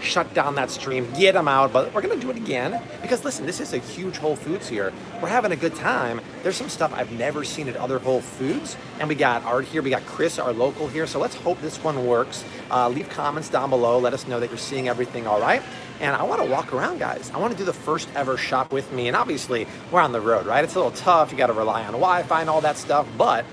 shut down that stream, get them out, but we're gonna do it again because listen, this is a huge Whole Foods here. We're having a good time. There's some stuff I've never seen at other Whole Foods, and we got Art here, we got Chris, our local here, so let's hope this one works. Leave comments down below, let us know that you're seeing everything all right. And I want to walk around, guys. I want to do the first ever shop with me, and obviously we're on the road, right? It's a little tough, you got to rely on Wi-Fi and all that stuff, but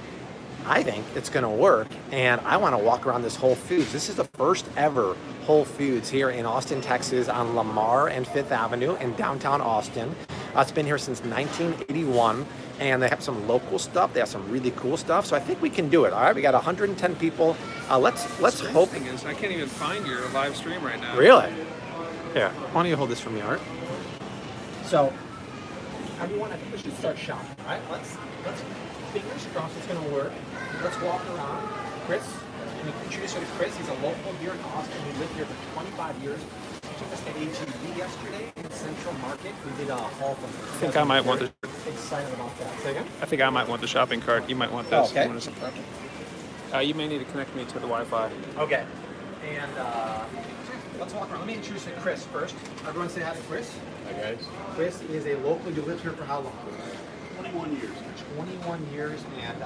I think it's gonna work, and I wanna walk around this Whole Foods. This is the first ever Whole Foods here in Austin, Texas on Lamar and 5th Avenue in downtown Austin. It's been here since 1981, and they have some local stuff. They have some really cool stuff, so I think we can do it. All right, we got 110 people. Let's hope. The thing is, I can't even find your live stream right now. Really? Yeah. Why don't you hold this for me, Art? So, everyone, I think we should start shopping. All right, let's fingers crossed it's gonna work. Let's walk around. Chris, and introduce you to Chris. He's a local here in Austin. He lived here for 25 years. He took us to HEB yesterday in Central Market. We did a haul from. I think I might want to. Excited about that. Say again? I think I might want the shopping cart. You might want this. Oh, okay. You may need to connect me to the Wi-Fi. Okay. And let's walk around. Let me introduce you to Chris first. Everyone say hi to Chris. Hi guys. Chris is a local. You lived here for how long? 21 years. 21 years, and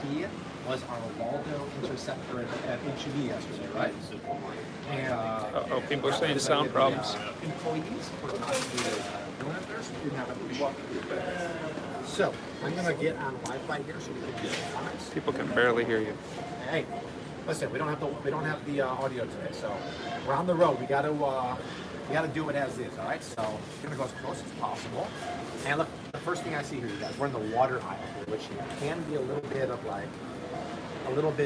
he was our Waldo interceptor at HEB yesterday, right? And people are saying sound problems. Employees were not doing it there, so we didn't have an issue. So I'm gonna get on Wi-Fi here so we can get comments. People can barely hear you. Hey, listen, we don't have the audio today, so we're on the road. We gotta do it as is, all right? So we're gonna go as close as possible. And look, the first thing I see here, you guys, we're in the water aisle here, which can be a little bit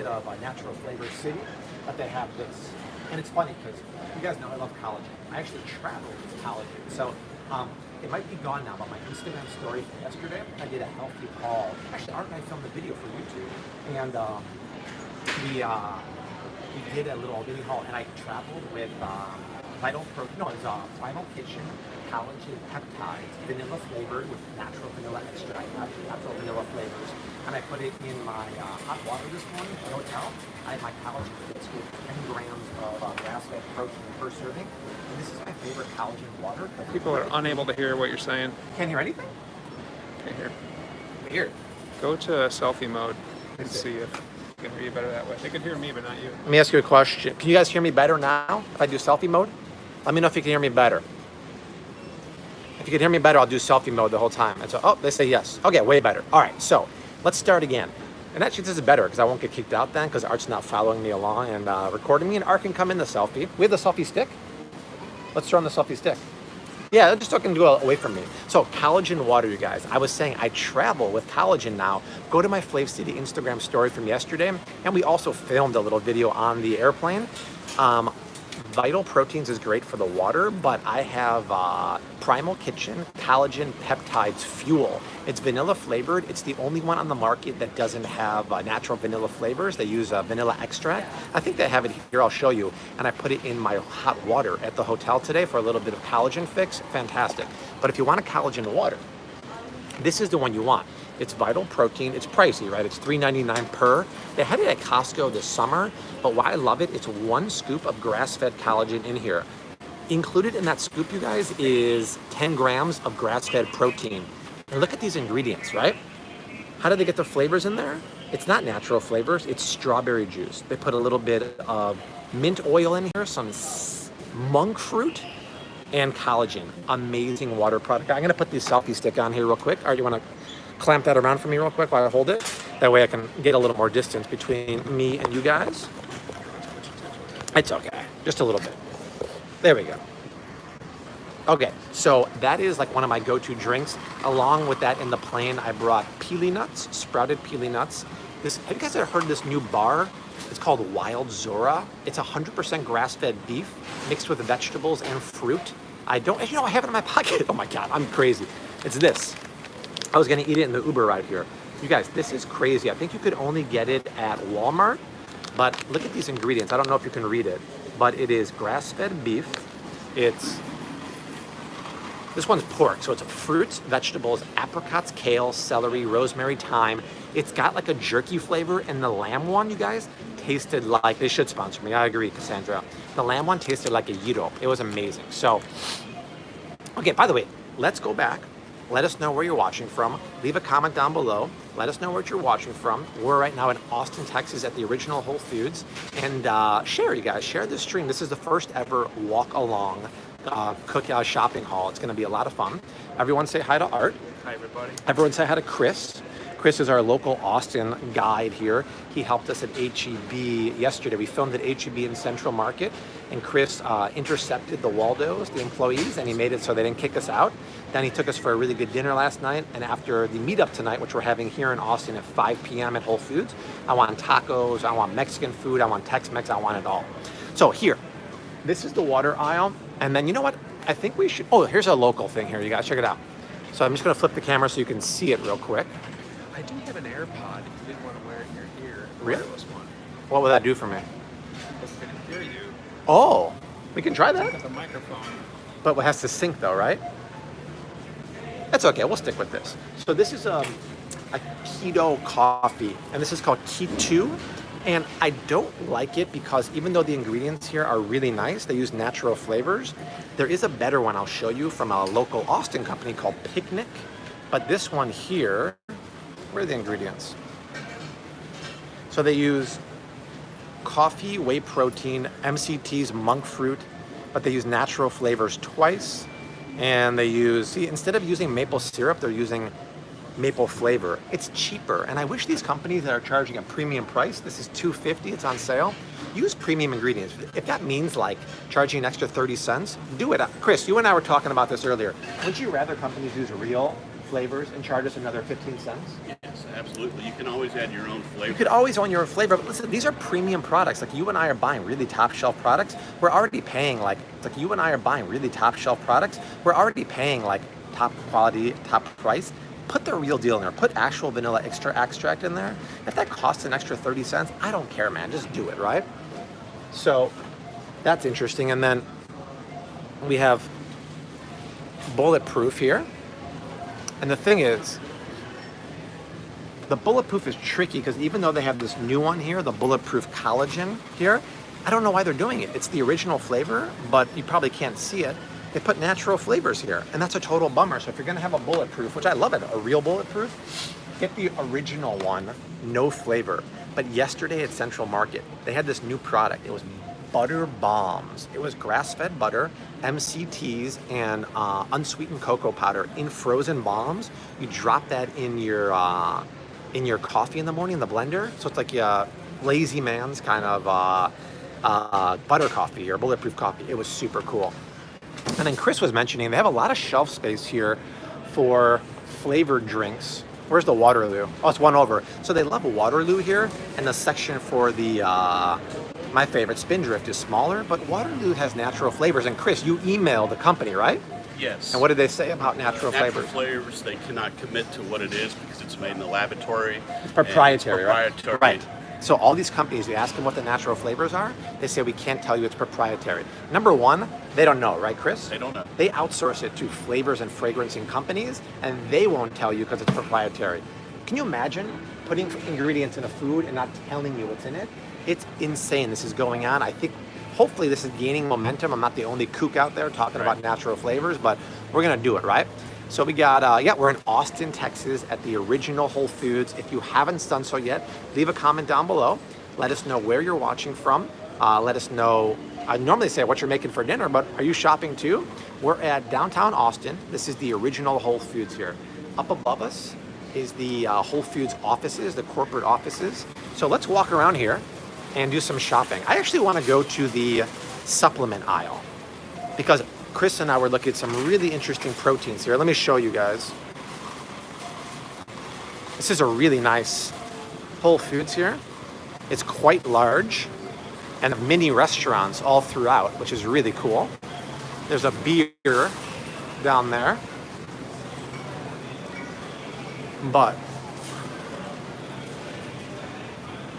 of a natural flavor city, but they have this. And it's funny because you guys know I love collagen. I actually traveled with collagen. So it might be gone now, but my Instagram story from yesterday, I did a healthy haul. Actually, Art and I filmed a video for YouTube, and we did a little mini haul, and I traveled with Vital Kitchen collagen peptides, vanilla flavored with natural vanilla extract, natural vanilla flavors. And I put it in my hot water this morning at the hotel. I had my collagen fix with 10 grams of grass-fed protein per serving. And this is my favorite collagen water. People are unable to hear what you're saying. Can't hear anything? Can't hear. Weird. Go to selfie mode and see if I can hear you better that way. They can hear me, but not you. Let me ask you a question. Can you guys hear me better now if I do selfie mode? Let me know if you can hear me better. If you can hear me better, I'll do selfie mode the whole time. And so, oh, they say yes. Okay, way better. All right, so let's start again. And actually, this is better because I won't get kicked out then because Art's not following me along and recording me, and Art can come in the selfie. We have the selfie stick. Let's throw on the selfie stick. Yeah, just talking to away from me. So collagen water, you guys. I was saying I travel with collagen now. Go to my Flav City Instagram story from yesterday, and we also filmed a little video on the airplane. Vital Proteins is great for the water, but I have Primal Kitchen Collagen Peptides Fuel. It's vanilla flavored. It's the only one on the market that doesn't have natural vanilla flavors. They use vanilla extract. I think they have it here. I'll show you. And I put it in my hot water at the hotel today for a little bit of collagen fix. Fantastic. But if you want a collagen water, this is the one you want. It's Vital Protein. It's pricey, right? It's $3.99 per. They had it at Costco this summer, but why I love it, it's 1 scoop of grass-fed collagen in here. Included in that scoop, you guys, is 10 grams of grass-fed protein. And look at these ingredients, right? How do they get the flavors in there? It's not natural flavors, it's strawberry juice. They put a little bit of mint oil in here, some monk fruit, and collagen. Amazing water product. I'm gonna put the selfie stick on here real quick. All right, you wanna clamp that around for me real quick while I hold it? That way I can get a little more distance between me and you guys. It's okay, just a little bit. There we go. Okay, so that is like one of my go-to drinks. Along with that in the plane, I brought peely nuts, sprouted peely nuts. Have you guys ever heard of this new bar? It's called Wild Zora. It's 100% grass-fed beef mixed with vegetables and fruit. I have it in my pocket. Oh my God, I'm crazy. It's this. I was gonna eat it in the Uber ride here. You guys, this is crazy. I think you could only get it at Walmart, but look at these ingredients. I don't know if you can read it, but it is grass-fed beef. It's This one's pork, so it's fruits, vegetables, apricots, kale, celery, rosemary, thyme. It's got like a jerky flavor, and the lamb one, you guys, tasted like, they should sponsor me, I agree, Cassandra. The lamb one tasted like a gyro. It was amazing. So, okay, by the way, let's go back. Let us know where you're watching from. Leave a comment down below. Let us know where you're watching from. We're right now in Austin, Texas at the original Whole Foods. And share, you guys, share this stream. This is the first ever walk along shopping haul. It's gonna be a lot of fun. Everyone say hi to Art. Hi, everybody. Everyone say hi to Chris. Chris is our local Austin guide here. He helped us at HEB yesterday. We filmed at HEB in Central Market, and Chris intercepted the Waldos, the employees, and he made it so they didn't kick us out. Then he took us for a really good dinner last night, and after the meetup tonight, which we're having here in Austin at 5 p.m. at Whole Foods, I want tacos, I want Mexican food, I want Tex-Mex, I want it all. So here, this is the water aisle, and then you know what? I think we should, oh, here's a local thing here, you guys, check it out. So I'm just gonna flip the camera so you can see it real quick. I do have an AirPod if you didn't want to wear it in your ear. The Really? wireless one. What will that do for me? Because I can hear you Oh, we can try that. with a microphone. But it has to sync though, right? That's okay, we'll stick with this. So this is a keto coffee, and this is called Keto. And I don't like it because even though the ingredients here are really nice, they use natural flavors, there is a better one I'll show you from a local Austin company called Picnic. But this one here, where are the ingredients? So they use coffee, whey protein, MCTs, monk fruit, but they use natural flavors twice. And they use, see, instead of using maple syrup, they're using maple flavor. It's cheaper, and I wish these companies that are charging a premium price, this is $2.50, it's on sale, use premium ingredients. If that means like charging an extra 30 cents, do it. Chris, you and I were talking about this earlier. Would you rather companies use real flavors and charge us another 15 cents? Yes, absolutely. You can always add your own flavor. You could always own your own flavor, but listen, these are premium products. Like you and I are buying really top shelf products. We're already paying like you and I are buying really top shelf products. We're already paying like top quality, top price. Put the real deal in there. Put actual vanilla extract in there. If that costs an extra 30 cents, I don't care, man. Just do it, right? So that's interesting. And then we have Bulletproof here. And the thing is, the Bulletproof is tricky because even though they have this new one here, the Bulletproof Collagen here, I don't know why they're doing it. It's the original flavor, but you probably can't see it. They put natural flavors here, and that's a total bummer. So if you're gonna have a Bulletproof, which I love it, a real Bulletproof, get the original one, no flavor. But yesterday at Central Market, they had this new product. It was butter bombs. It was grass-fed butter, MCTs, and unsweetened cocoa powder in frozen bombs. You drop that in your coffee in the morning in the blender. So it's like a lazy man's kind of butter coffee or Bulletproof coffee. It was super cool. And then Chris was mentioning they have a lot of shelf space here for flavored drinks. Where's the Waterloo? Oh, it's one over. So they love a Waterloo here, and the section for the, my favorite, Spindrift is smaller, but Waterloo has natural flavors. And Chris, you emailed the company, right? Yes. And what did they say about natural flavors? Flavors, they cannot commit to what it is because it's made in the laboratory. It's proprietary, right? Proprietary. Right. So all these companies, you ask them what the natural flavors are, they say we can't tell you, it's proprietary. Number one, they don't know, right, Chris? They don't know. They outsource it to flavors and fragrancing companies, and they won't tell you because it's proprietary. Can you imagine putting ingredients in a food and not telling you what's in it? It's insane. This is going on. I think hopefully this is gaining momentum. I'm not the only kook out there talking about natural flavors, but we're gonna do it, right? So we got, we're in Austin, Texas at the original Whole Foods. If you haven't done so yet, leave a comment down below. Let us know where you're watching from. Let us know, I normally say what you're making for dinner, but are you shopping too? We're at downtown Austin. This is the original Whole Foods here. Up above us is the Whole Foods offices, the corporate offices. So let's walk around here and do some shopping. I actually want to go to the supplement aisle because Chris and I were looking at some really interesting proteins here. Let me show you guys. This is a really nice Whole Foods here. It's quite large and mini restaurants all throughout, which is really cool. There's a beer down there. But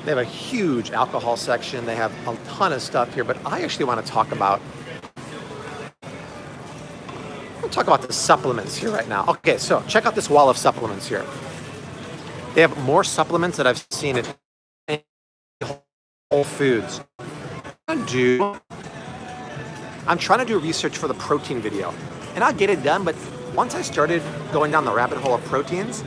they have a huge alcohol section. They have a ton of stuff here, but I actually want to talk about talk about the supplements here right now. Okay, so check out this wall of supplements here. They have more supplements that I've seen at Whole Foods. I'm trying to do research for the protein video, and I'll get it done, but once I started going down the rabbit hole of proteins,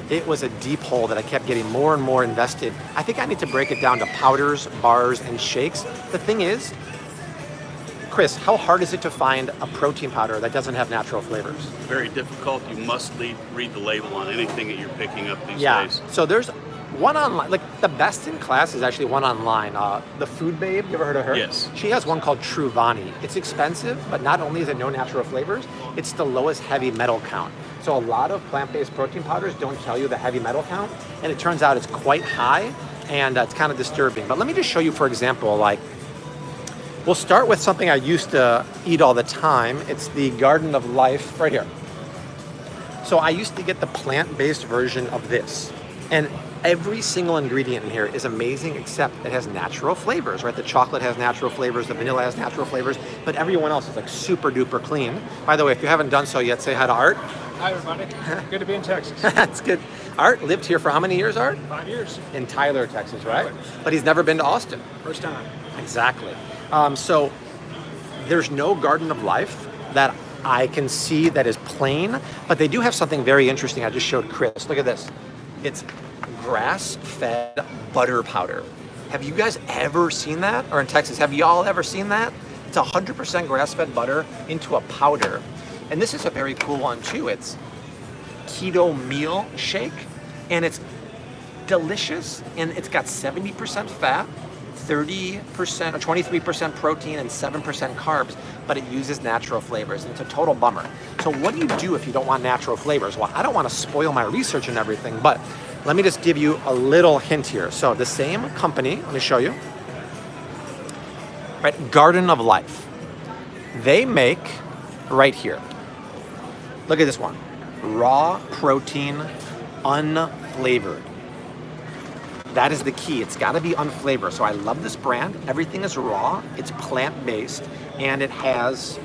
it was a deep hole that I kept getting more and more invested. I think I need to break it down to powders, bars, and shakes. The thing is, Chris, how hard is it to find a protein powder that doesn't have natural flavors? Very difficult. You must read the label on anything that you're picking up these Yeah, days. so there's one online, like the best in class is actually one online. The Food Babe, you ever heard of her? Yes. She has one called Truvani. It's expensive, but not only is it no natural flavors, it's the lowest heavy metal count. So a lot of plant-based protein powders don't tell you the heavy metal count, and it turns out it's quite high, and it's kind of disturbing. But let me just show you, for example, like, we'll start with something I used to eat all the time. It's the Garden of Life right here. So I used to get the plant-based version of this, and every single ingredient in here is amazing, except it has natural flavors, right? The chocolate has natural flavors, the vanilla has natural flavors, but everyone else is like super duper clean. By the way, if you haven't done so yet, say hi to Art. Hi, everybody. Good to be in Texas. That's good. Art lived here for how many years, Art? 5 years. In Tyler, Texas, right? Tyler. But he's never been to Austin. First time. Exactly. So there's no Garden of Life that I can see that is plain, but they do have something very interesting. I just showed Chris. Look at this. It's grass-fed butter powder. Have you guys ever seen that? Or in Texas, have y'all ever seen that? It's 100% grass-fed butter into a powder. And this is a very cool one too. It's keto meal shake, and it's delicious, and it's got 70% fat, 30% or 23% protein, and 7% carbs, but it uses natural flavors, and it's a total bummer. So what do you do if you don't want natural flavors? Well, I don't want to spoil my research and everything, but let me just give you a little hint here. So the same company, let me show you, right? Garden of Life. They make right here. Look at this one. Raw protein, unflavored. That is the key. It's got to be unflavored. So I love this brand. Everything is raw. It's plant-based, and it has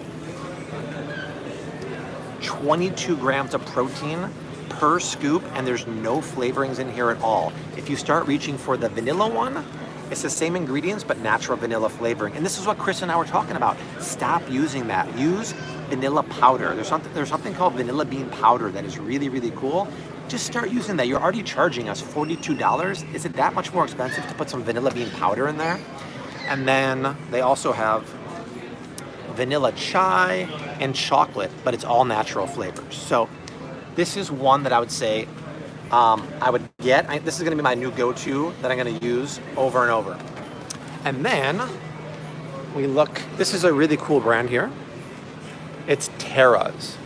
22 grams of protein per scoop, and there's no flavorings in here at all. If you start reaching for the vanilla one, it's the same ingredients, but natural vanilla flavoring. And this is what Chris and I were talking about. Stop using that. Use vanilla powder. There's something called vanilla bean powder that is really, really cool. Just start using that. You're already charging us $42. Is it that much more expensive to put some vanilla bean powder in there? And then they also have vanilla chai and chocolate, but it's all natural flavors. So this is one that I would say I would get. This is going to be my new go-to that I'm going to use over and over. And then we look, this is a really cool brand here. It's Terra's.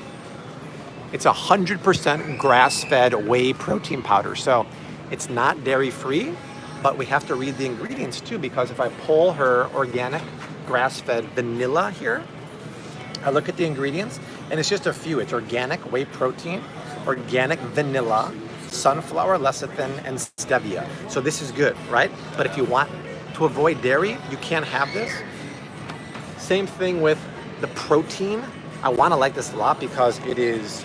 It's 100% grass-fed whey protein powder. So it's not dairy-free, but we have to read the ingredients too, because if I pull her organic grass-fed vanilla here, I look at the ingredients, and it's just a few. It's organic whey protein, organic vanilla, sunflower lecithin, and stevia. So this is good, right? But if you want to avoid dairy, you can't have this. Same thing with the protein. I want to like this a lot because it is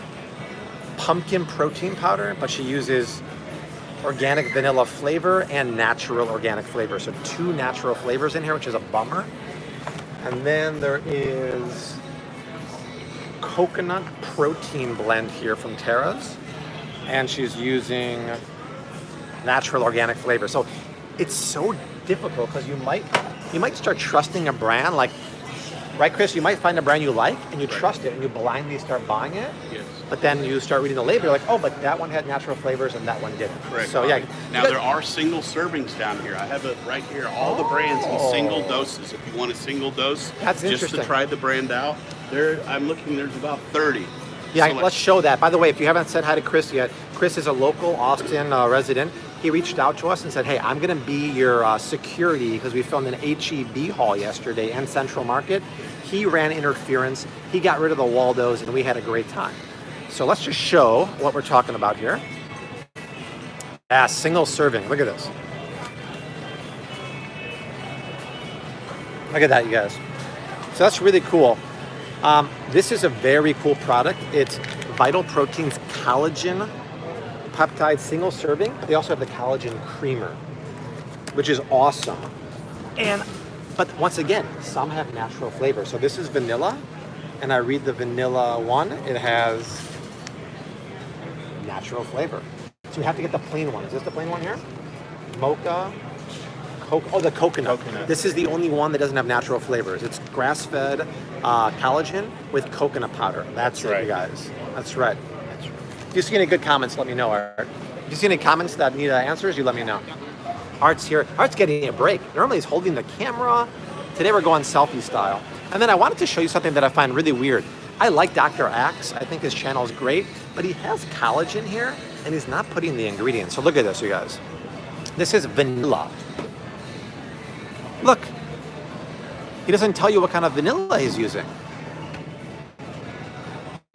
pumpkin protein powder, but she uses organic vanilla flavor and natural organic flavor. So 2 natural flavors in here, which is a bummer. And then there is coconut protein blend here from Terra's, and she's using natural organic flavor. So it's so difficult because you might start trusting a brand, like, right, Chris? You might find a brand you like and you trust it and you blindly start buying it. Yes. But then you start reading the label, you're like, oh, but that one had natural flavors and that one didn't. Correct. So yeah. Now there are single servings down here. I have it right here. All the brands in single doses. If you want a single dose, That's just interesting. to try the brand out, I'm looking. There's about 30. Yeah, So let's show that. By the way, if you haven't said hi to Chris yet, Chris is a local Austin resident. He reached out to us and said, hey, I'm going to be your security because we filmed an HEB haul yesterday and Central Market. He ran interference. He got rid of the Waldos, and we had a great time. So let's just show what we're talking about here. Single serving. Look at this. Look at that, you guys. So that's really cool. This is a very cool product. It's Vital Proteins Collagen Peptide Single Serving. They also have the Collagen Creamer, which is awesome. But once again, some have natural flavor. So this is vanilla, and I read the vanilla one. It has natural flavor. So you have to get the plain one. Is this the plain one here? Mocha, the coconut. This is the only one that doesn't have natural flavors. It's grass-fed collagen with coconut powder. That's it, right. you guys. That's right. If you see any good comments, let me know, Art. If you see any comments that need answers, you let me know. Art's here. Art's getting a break. Normally he's holding the camera. Today we're going selfie style. And then I wanted to show you something that I find really weird. I like Dr. Axe. I think his channel is great, but he has collagen here, and he's not putting the ingredients. So look at this, you guys. This is vanilla. Look. He doesn't tell you what kind of vanilla he's using.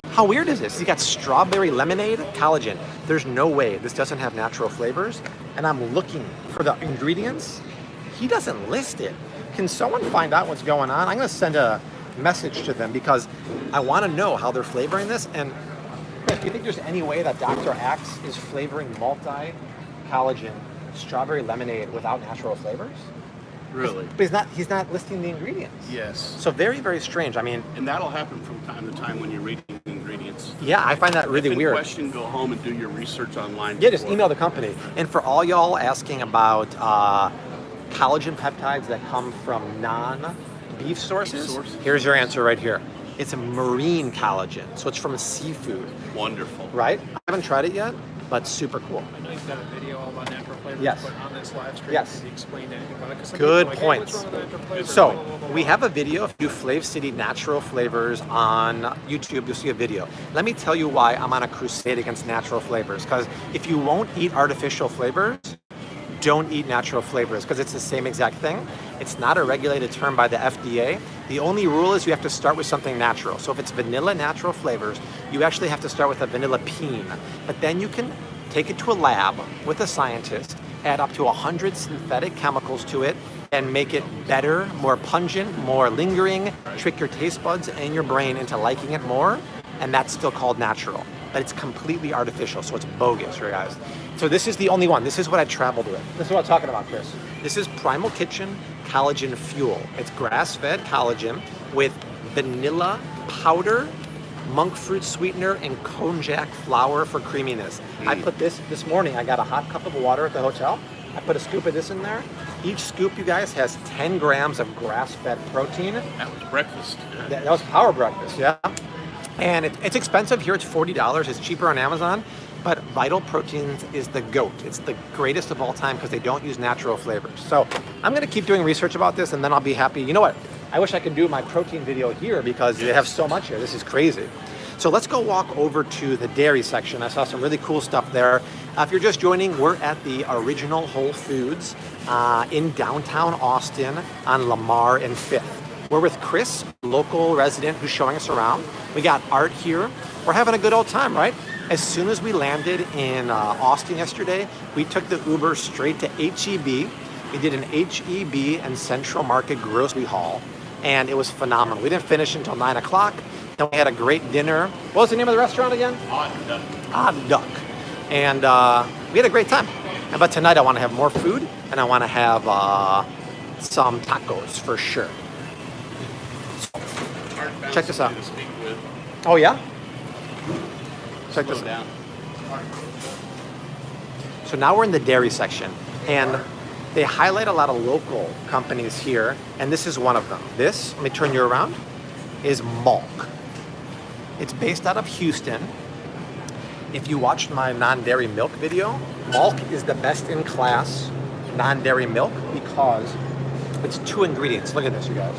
How weird is this? He's got strawberry lemonade collagen. There's no way this doesn't have natural flavors. And I'm looking for the ingredients. He doesn't list it. Can someone find out what's going on? I'm going to send a message to them because I want to know how they're flavoring this. And Chris, do you think there's any way that Dr. Axe is flavoring multi-collagen strawberry lemonade without natural flavors? Really? But he's not listing the ingredients. Yes. So very, very strange. I mean, And that'll happen from time to time when you're reading the ingredients. yeah, I find that really If in weird. question, go home and do your research online. Yeah, just before. email the company. And for all y'all asking about collagen peptides that come from non-beef sources, here's your answer right here. It's a marine collagen, so it's from seafood, Wonderful. right? I haven't tried it yet, but super cool. I know you've got a video all about natural flavors, Yes. but on this live stream, Yes. have you explained anything about it? 'Cause some Good people are like, hey, points. what's wrong with natural flavors? So Blah, blah, blah, we blah. have a video. If you do Flav City Natural Flavors on YouTube, you'll see a video. Let me tell you why I'm on a crusade against natural flavors. Because if you won't eat artificial flavors, don't eat natural flavors because it's the same exact thing. It's not a regulated term by the FDA. The only rule is you have to start with something natural. So if it's vanilla natural flavors, you actually have to start with a vanilla bean. But then you can take it to a lab with a scientist, add up to 100 synthetic chemicals to it, and make it better, more pungent, more lingering, trick your taste buds and your brain into liking it more, and that's still called natural. But it's completely artificial, so it's bogus, right, guys? So this is the only one. This is what I traveled with. This is what I'm talking about, Chris. This is Primal Kitchen Collagen Fuel. It's grass-fed collagen with vanilla powder, monk fruit sweetener, and konjac flour for creaminess. I put this morning. I got a hot cup of water at the hotel. I put a scoop of this in there. Each scoop, you guys, has 10 grams of grass-fed protein. That was breakfast. That was power breakfast, yeah. And it's expensive here. It's $40. It's cheaper on Amazon. But Vital Proteins is the GOAT. It's the greatest of all time because they don't use natural flavors. So I'm going to keep doing research about this, and then I'll be happy. You know what? I wish I could do my protein video here because they have so much here. This is crazy. So let's go walk over to the dairy section. I saw some really cool stuff there. If you're just joining, we're at the original Whole Foods in downtown Austin on Lamar and 5th. We're with Chris, local resident who's showing us around. We got Art here. We're having a good old time, right? As soon as we landed in Austin yesterday, we took the Uber straight to HEB. We did an HEB and Central Market grocery haul, and it was phenomenal. We didn't finish until 9 o'clock. Then we had a great dinner. What was the name of the restaurant again? Odd Duck. Odd Duck. And we had a great time. But tonight I want to have more food, and I want to have some tacos for sure. Check this out. To speak with. Oh, yeah? Check this Slow out. down. So now we're in the dairy section, and they highlight a lot of local companies here, and this is one of them. This, let me turn you around, is Malk. It's based out of Houston. If you watched my non-dairy milk video, Malk is the best in class non-dairy milk because it's 2 ingredients. Look at this, you guys.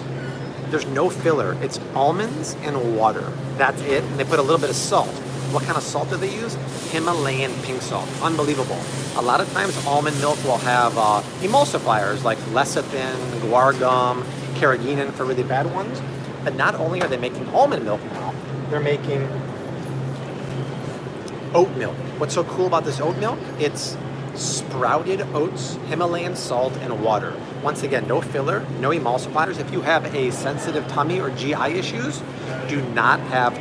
There's no filler. It's almonds and water. That's it. And they put a little bit of salt. What kind of salt do they use? Himalayan pink salt. Unbelievable. A lot of times almond milk will have emulsifiers like lecithin, guar gum, carrageenan for really bad ones. But not only are they making almond milk now, they're making oat milk. What's so cool about this oat milk? It's sprouted oats, Himalayan salt, and water. Once again, no filler, no emulsifiers. If you have a sensitive tummy or GI issues, do not have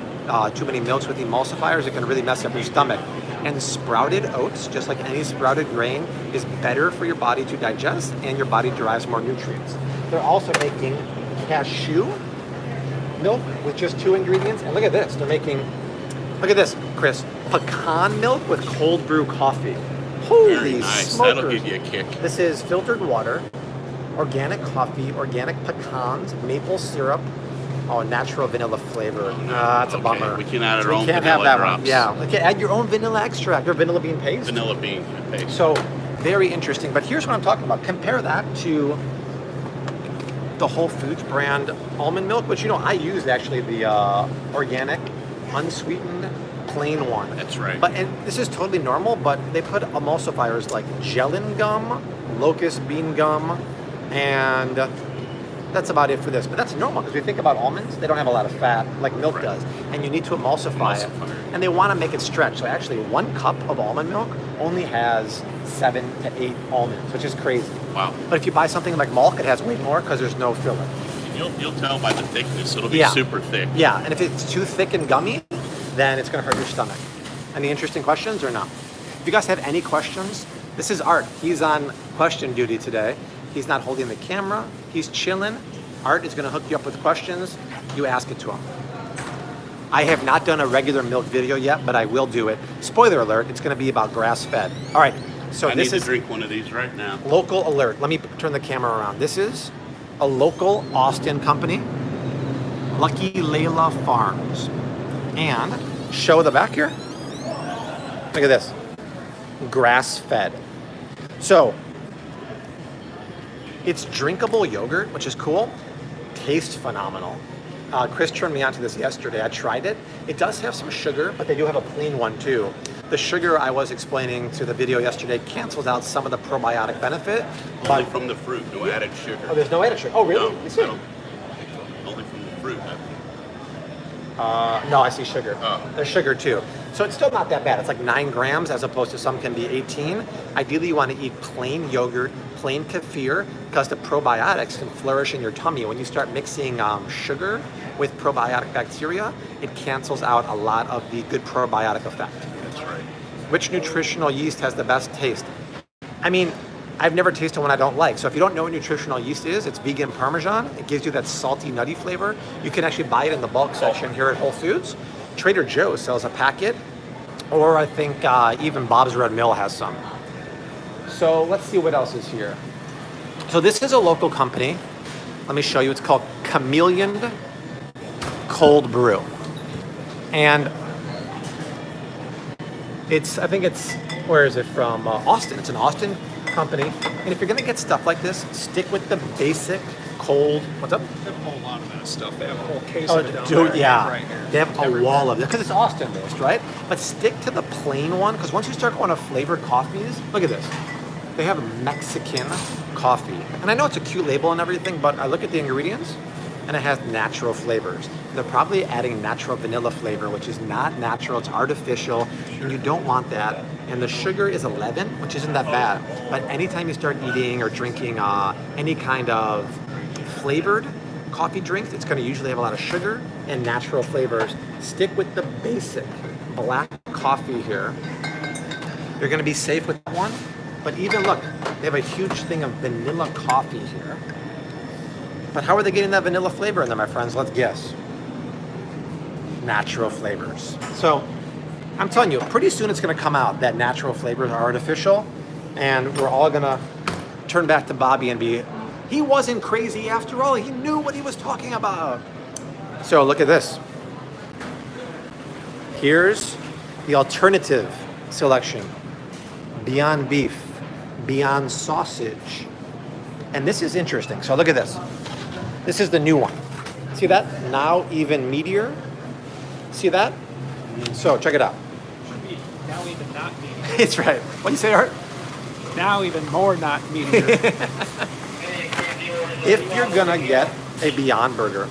too many milks with emulsifiers. It can really mess up your stomach. And sprouted oats, just like any sprouted grain, is better for your body to digest, and your body derives more nutrients. They're also making cashew milk with just 2 ingredients. And look at this. They're making, look at this, Chris, pecan milk with cold brew coffee. Holy Very nice. smokers. That'll give you a kick. This is filtered water, organic coffee, organic pecans, maple syrup, natural vanilla flavor. That's a Okay, bummer. we can add our So we own can't vanilla have that drops. one. Yeah, we can add your own vanilla extract or vanilla bean paste. Vanilla bean paste. So very interesting. But here's what I'm talking about. Compare that to the Whole Foods brand almond milk, which I use actually the organic, unsweetened, plain one. That's right. But and this is totally normal. But they put emulsifiers like gellan gum, locust bean gum, and that's about it for this. But that's normal because we think about almonds, they don't have a lot of fat like milk Right. does. And you need to emulsify it. Emulsifier. And they want to make it stretch. So actually 1 cup of almond milk only has 7 to 8 almonds, which is crazy. Wow. But if you buy something like Malk, it has way more because there's no filler. You'll tell by the thickness. It'll be Yeah. super thick. Yeah, and if it's too thick and gummy, then it's going to hurt your stomach. Any interesting questions or not? If you guys have any questions, this is Art. He's on question duty today. He's not holding the camera. He's chilling. Art is going to hook you up with questions. You ask it to him. I have not done a regular milk video yet, but I will do it. Spoiler alert, it's going to be about grass-fed. All right, so I this need is to drink one of these right now. local alert. Let me turn the camera around. This is a local Austin company, Lucky Layla Farms. And show the back here. Look at this, grass-fed. So it's drinkable yogurt, which is cool. Tastes phenomenal. Chris turned me onto this yesterday. I tried it. It does have some sugar, but they do have a clean one too. The sugar I was explaining to the video yesterday cancels out some of the probiotic benefit. Only But from the fruit, no added sugar. oh, there's no added sugar. Oh, really? No, You see? I don't- only from the fruit. No, I see sugar. Oh. There's sugar too. So it's still not that bad. It's like 9 grams as opposed to some can be 18. Ideally, you want to eat plain yogurt, plain kefir, because the probiotics can flourish in your tummy. When you start mixing sugar with probiotic bacteria, it cancels out a lot of the good probiotic effect. That's right. Which nutritional yeast has the best taste? I mean, I've never tasted one I don't like. So if you don't know what nutritional yeast is, it's vegan Parmesan. It gives you that salty, nutty flavor. You can actually buy it in the bulk section here at Whole Foods. Trader Joe's sells a packet, or I think even Bob's Red Mill has some. So let's see what else is here. So this is a local company. Let me show you. It's called Chameleon Cold Brew. And I think it's, where is it from? Austin. It's an Austin company. And if you're gonna get stuff like this, stick with the basic cold, what's up? They have a whole lot of that stuff. They have a whole case Oh, of it down dude, there. yeah. Right here. They have a Everywhere. wall of it because it's Austin based, right? But stick to the plain one because once you start going to flavored coffees, look at this. They have Mexican coffee. And I know it's a cute label and everything, but I look at the ingredients and it has natural flavors. They're probably adding natural vanilla flavor, which is not natural, it's artificial, and you don't want that. And the sugar is 11, which isn't that bad. But anytime you start eating or drinking any kind of flavored coffee drinks, it's going to usually have a lot of sugar and natural flavors. Stick with the basic black coffee here. You're going to be safe with that one. But even look, they have a huge thing of vanilla coffee here. But how are they getting that vanilla flavor in there, my friends? Let's guess. Natural flavors. So I'm telling you, pretty soon it's going to come out that natural flavors are artificial, and we're all going to turn back to Bobby and be, he wasn't crazy after all. He knew what he was talking about. So look at this. Here's the alternative selection. Beyond beef, Beyond sausage. And this is interesting. So look at this. This is the new one. See that? Now even meatier. See that? So check it out. Should be now even not meaty. It's right. What do you say, Art? Now even more not meaty. If you're gonna get a Beyond Burger,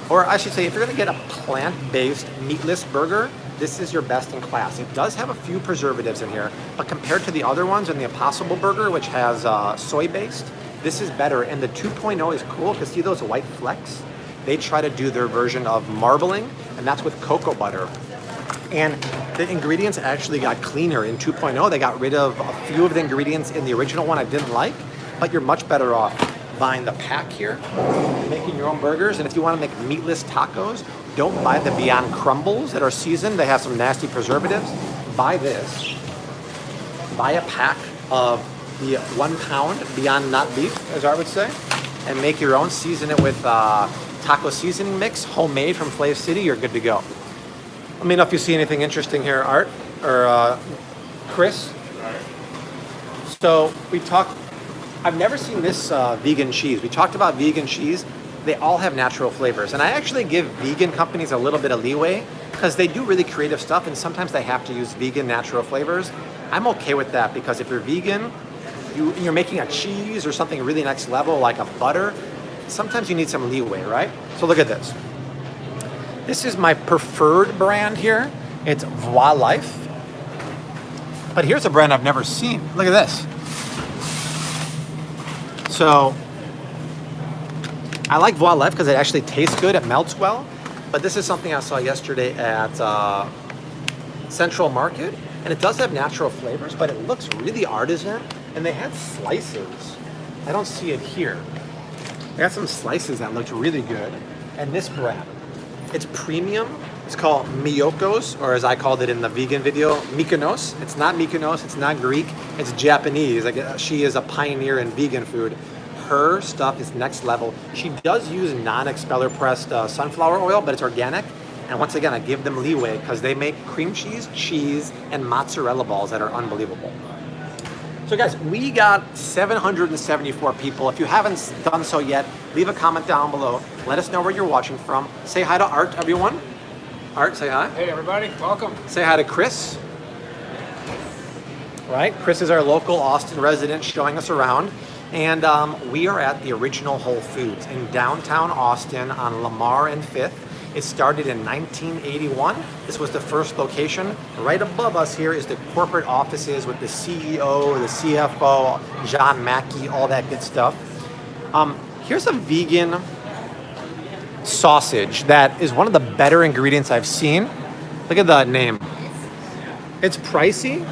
or I should say, if you're gonna get a plant-based meatless burger, this is your best in class. It does have a few preservatives in here, but compared to the other ones in the Impossible Burger, which has soy-based This is better, and the 2.0 is cool because see those white flecks? They try to do their version of marbling, and that's with cocoa butter. And the ingredients actually got cleaner in 2.0. They got rid of a few of the ingredients in the original one I didn't like, but you're much better off buying the pack here, making your own burgers. And if you want to make meatless tacos, don't buy the Beyond Crumbles that are seasoned. They have some nasty preservatives. Buy this. Buy a pack of the 1 pound Beyond Not Beef, as I would say, and make your own. Season it with taco seasoning mix, homemade from Flav City. You're good to go. Let me know if you see anything interesting here, Art or Chris. So we talked. I've never seen this vegan cheese. We talked about vegan cheese. They all have natural flavors, and I actually give vegan companies a little bit of leeway because they do really creative stuff, and sometimes they have to use vegan natural flavors. I'm okay with that because if you're vegan, you're making a cheese or something really next level like a butter. Sometimes you need some leeway, right? So look at this. This is my preferred brand here. It's Voix Life. But here's a brand I've never seen. Look at this. So I like Voix Life because it actually tastes good. It melts well. But this is something I saw yesterday at Central Market. And it does have natural flavors, but it looks really artisan. And they had slices. I don't see it here. They got some slices that looked really good. And this brand, it's premium. It's called Miyokos, or as I called it in the vegan video, Mykonos. It's not Mykonos, it's not Greek, it's Japanese. Like she is a pioneer in vegan food. Her stuff is next level. She does use non-expeller pressed sunflower oil, but it's organic. And once again, I give them leeway because they make cream cheese, and mozzarella balls that are unbelievable. So guys, we got 774 people. If you haven't done so yet, leave a comment down below. Let us know where you're watching from. Say hi to Art, everyone. Art, say hi. Hey everybody, welcome. Say hi to Chris. Right, Chris is our local Austin resident showing us around. And we are at the original Whole Foods in downtown Austin on Lamar and 5th. It started in 1981. This was the first location. Right above us here is the corporate offices with the CEO, the CFO, John Mackey, all that good stuff. Here's a vegan sausage that is one of the better ingredients I've seen. Look at the name. It's pricey,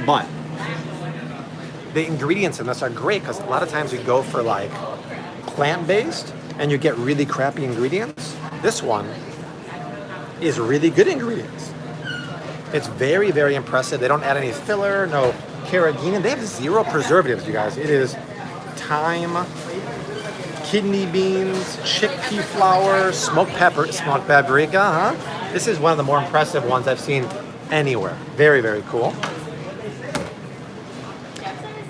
but the ingredients in this are great because a lot of times you go for like plant-based and you get really crappy ingredients. This one is really good ingredients. It's very, very impressive. They don't add any filler, no carrageenan. They have 0 preservatives, you guys. It is thyme, kidney beans, chickpea flour, smoked paprika, huh? This is one of the more impressive ones I've seen anywhere. Very, very cool.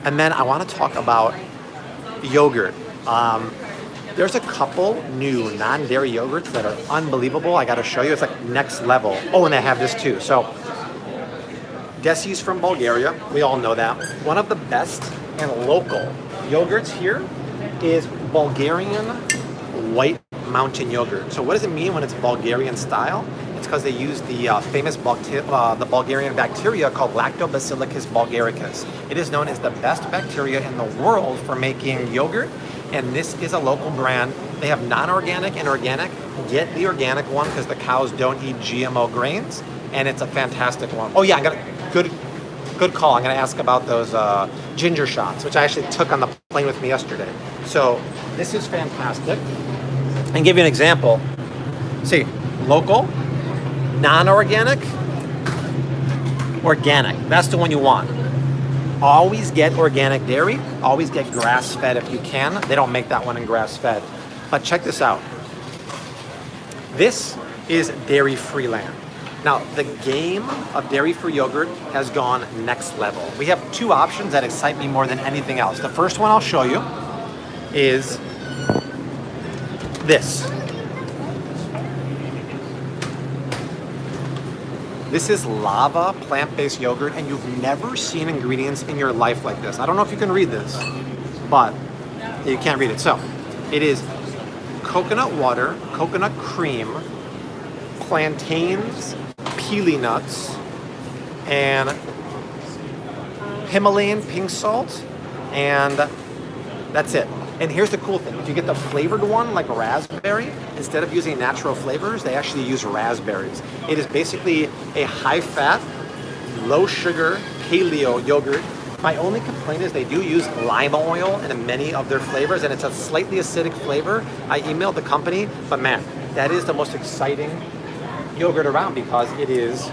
And then I want to talk about yogurt. There's a couple new non-dairy yogurts that are unbelievable. I got to show you. It's like next level. Oh, and they have this too. So, Desi's from Bulgaria. We all know that. One of the best and local yogurts here is Bulgarian White Mountain yogurt. So, what does it mean when it's Bulgarian style? It's because they use the famous the Bulgarian bacteria called Lactobacillus bulgaricus. It is known as the best bacteria in the world for making yogurt. And this is a local brand. They have non-organic and organic. Get the organic one because the cows don't eat GMO grains, and it's a fantastic one. Oh yeah, I got a good call. I'm gonna ask about those ginger shots, which I actually took on the plane with me yesterday. So this is fantastic. And give you an example. See, local, non-organic, organic. That's the one you want. Always get organic dairy. Always get grass-fed if you can. They don't make that one in grass-fed. But check this out. This is dairy-free land. Now, the game of dairy-free yogurt has gone next level. We have 2 options that excite me more than anything else. The first one I'll show you is this. This is lava plant-based yogurt, and you've never seen ingredients in your life like this. I don't know if you can read this, but you can't read it. So, it is coconut water, coconut cream, plantains, pili nuts, and Himalayan pink salt, and that's it. And here's the cool thing. If you get the flavored one, like raspberry, instead of using natural flavors, they actually use raspberries. It is basically a high-fat, low-sugar paleo yogurt. My only complaint is they do use lime oil in many of their flavors, and it's a slightly acidic flavor. I emailed the company, but man, that is the most exciting yogurt around because it is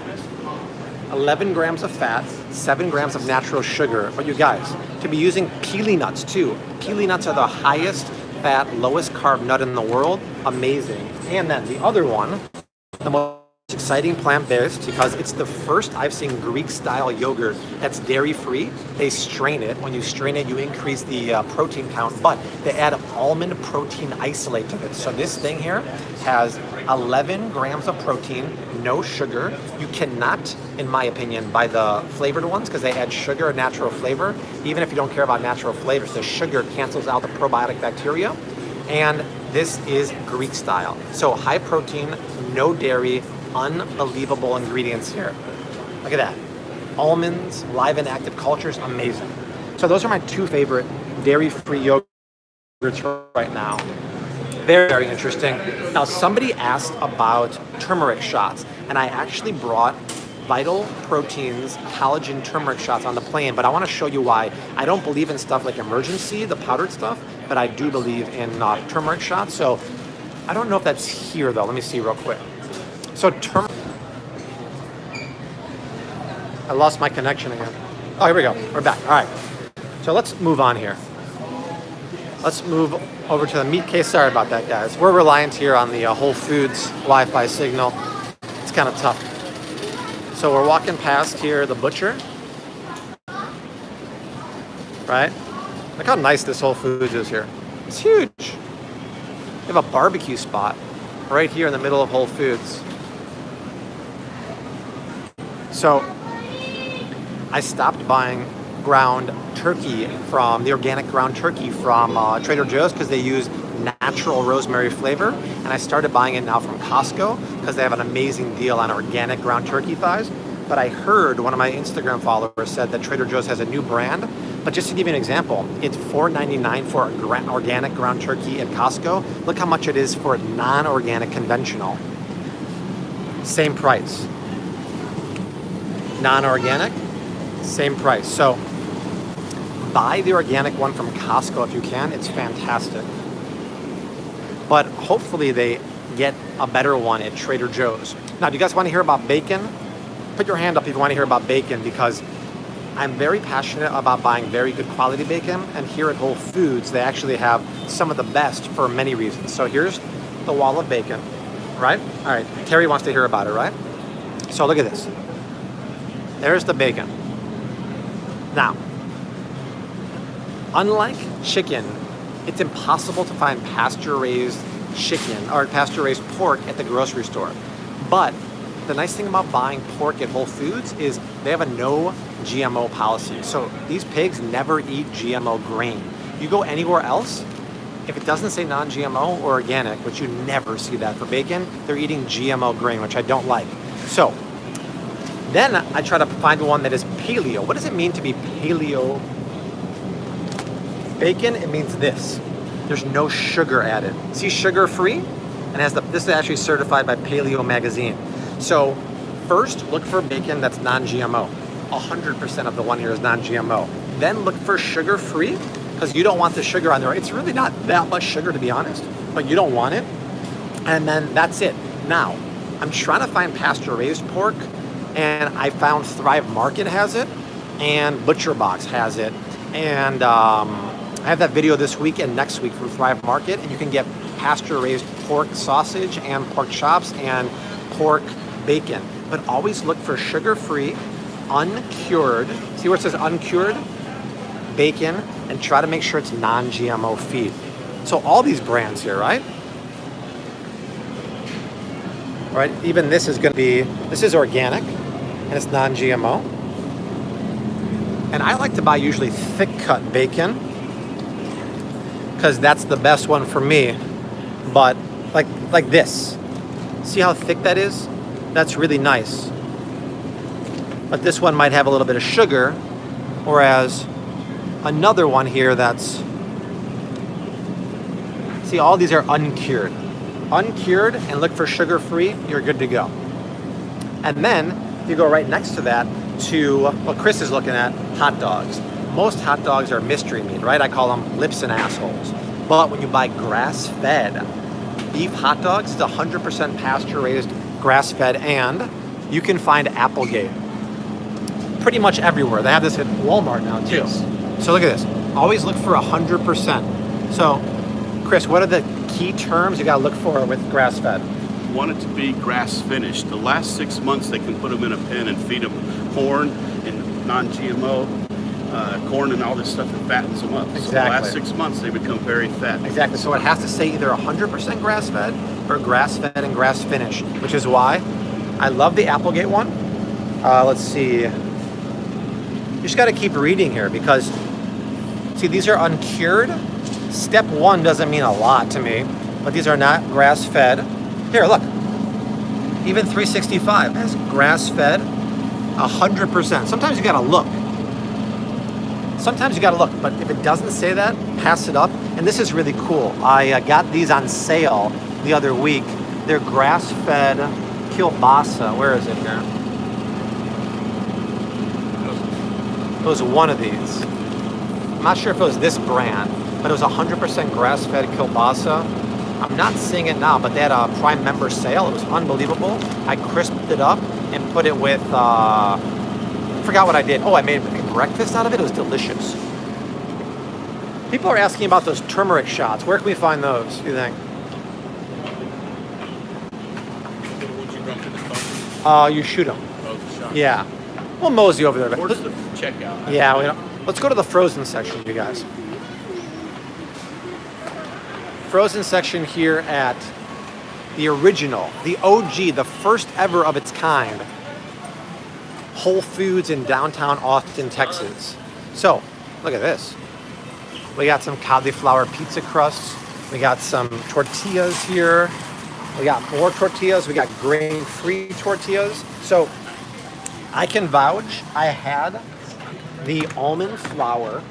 11 grams of fat, 7 grams of natural sugar. But you guys, to be using pili nuts too. Pili nuts are the highest fat, lowest carb nut in the world. Amazing. And then the other one, the most exciting plant-based, because it's the first I've seen Greek-style yogurt that's dairy-free. They strain it. When you strain it, you increase the protein count, but they add almond protein isolate to it. So this thing here has 11 grams of protein, no sugar. You cannot, in my opinion, buy the flavored ones because they add sugar and natural flavor. Even if you don't care about natural flavors, the sugar cancels out the probiotic bacteria. And this is Greek style. So high protein, no dairy, unbelievable ingredients here. Look at that. Almonds, live and active cultures, amazing. So those are my two favorite dairy-free yogurts right now. Very, very interesting. Now, somebody asked about turmeric shots, and I actually brought Vital Proteins collagen turmeric shots on the plane, but I want to show you why. I don't believe in stuff like Emergency, the powdered stuff, but I do believe in turmeric shots. So I don't know if that's here, though. Let me see real quick. So I lost my connection again. Oh, here we go. We're back. All right. So let's move on here. Let's move over to the meat case. Sorry about that, guys. We're reliant here on the Whole Foods Wi-Fi signal. It's kind of tough. So we're walking past here the butcher. Right? Look how nice this Whole Foods is here. It's huge. We have a barbecue spot right here in the middle of Whole Foods. So I stopped buying ground turkey from the organic ground turkey from Trader Joe's because they use natural rosemary flavor, and I started buying it now from Costco because they have an amazing deal on organic ground turkey thighs. But I heard one of my Instagram followers said that Trader Joe's has a new brand. But just to give you an example, it's $4.99 for organic ground turkey at Costco. Look how much it is for non-organic conventional. Same price. Non-organic, same price. So buy the organic one from Costco if you can. It's fantastic. But hopefully they get a better one at Trader Joe's. Now, do you guys want to hear about bacon? Put your hand up if you want to hear about bacon, because I'm very passionate about buying very good quality bacon. And here at Whole Foods, they actually have some of the best for many reasons. So here's the wall of bacon, right? All right, Terry wants to hear about it, right? So look at this. There's the bacon. Now, unlike chicken, it's impossible to find pasture-raised chicken or pasture-raised pork at the grocery store. But the nice thing about buying pork at Whole Foods is they have a no GMO policy. So these pigs never eat GMO grain. You go anywhere else, if it doesn't say non-GMO or organic, which you never see that for bacon, they're eating GMO grain, which I don't like. So then I try to find one that is paleo. What does it mean to be paleo bacon? It means this. There's no sugar added. See, sugar-free? And this is actually certified by Paleo Magazine. So first, look for bacon that's non-GMO. 100% of the one here is non-GMO. Then look for sugar-free, because you don't want the sugar on there. It's really not that much sugar, to be honest, but you don't want it. And then that's it. Now, I'm trying to find pasture-raised pork, and I found Thrive Market has it, and Butcher Box has it. And I have that video this week and next week from Thrive Market, and you can get pasture-raised pork sausage and pork chops and pork bacon. But always look for sugar-free, uncured, see where it says uncured? Bacon, and try to make sure it's non-GMO feed. So all these brands here, right? Right, even this is going to be, this is organic, and it's non-GMO. And I like to buy usually thick-cut bacon, because that's the best one for me. But like this, see how thick that is? That's really nice. But this one might have a little bit of sugar, whereas another one here that's See, all these are uncured. Uncured, and look for sugar-free, you're good to go. And then, if you go right next to that to what Chris is looking at, hot dogs. Most hot dogs are mystery meat, right? I call them lips and assholes. But when you buy grass-fed beef hot dogs, it's 100% pasture-raised, grass-fed, and you can find Applegate pretty much everywhere. They have this at Walmart now, too. Yes. So look at this. Always look for 100%. So, Chris, what are the key terms you got to look for with grass-fed? Want it to be grass finished. The last 6 months they can put them in a pen and feed them corn and non-GMO corn and all this stuff that fattens them up. Exactly. So the last 6 months they become very fat. Exactly. So it has to say either 100% grass-fed or grass-fed and grass-finished, which is why I love the Applegate one. Let's see. You just got to keep reading here because, see, these are uncured. Step 1 doesn't mean a lot to me, but these are not grass-fed. Here, look. Even 365 has grass-fed 100%. Sometimes you got to look. Sometimes you got to look, but if it doesn't say that, pass it up. And this is really cool. I got these on sale the other week. They're grass-fed kielbasa. Where is it here? It was one of these. I'm not sure if it was this brand, but it was 100% grass-fed kielbasa. I'm not seeing it now, but they had a Prime member sale. It was unbelievable. I crisped it up and put it with, I forgot what I did. Oh, I made breakfast out of it. It was delicious. People are asking about those turmeric shots. Where can we find those, you think? You shoot them. Yeah. We'll mosey over there. Towards the checkout. Yeah, let's go to the frozen section, you guys. Frozen section here at the original, the OG, the first ever of its kind, Whole Foods in downtown Austin, Texas. So, look at this. We got some cauliflower pizza crusts. We got some tortillas here. We got more tortillas. We got grain-free tortillas. So, I can vouch, I had the almond flour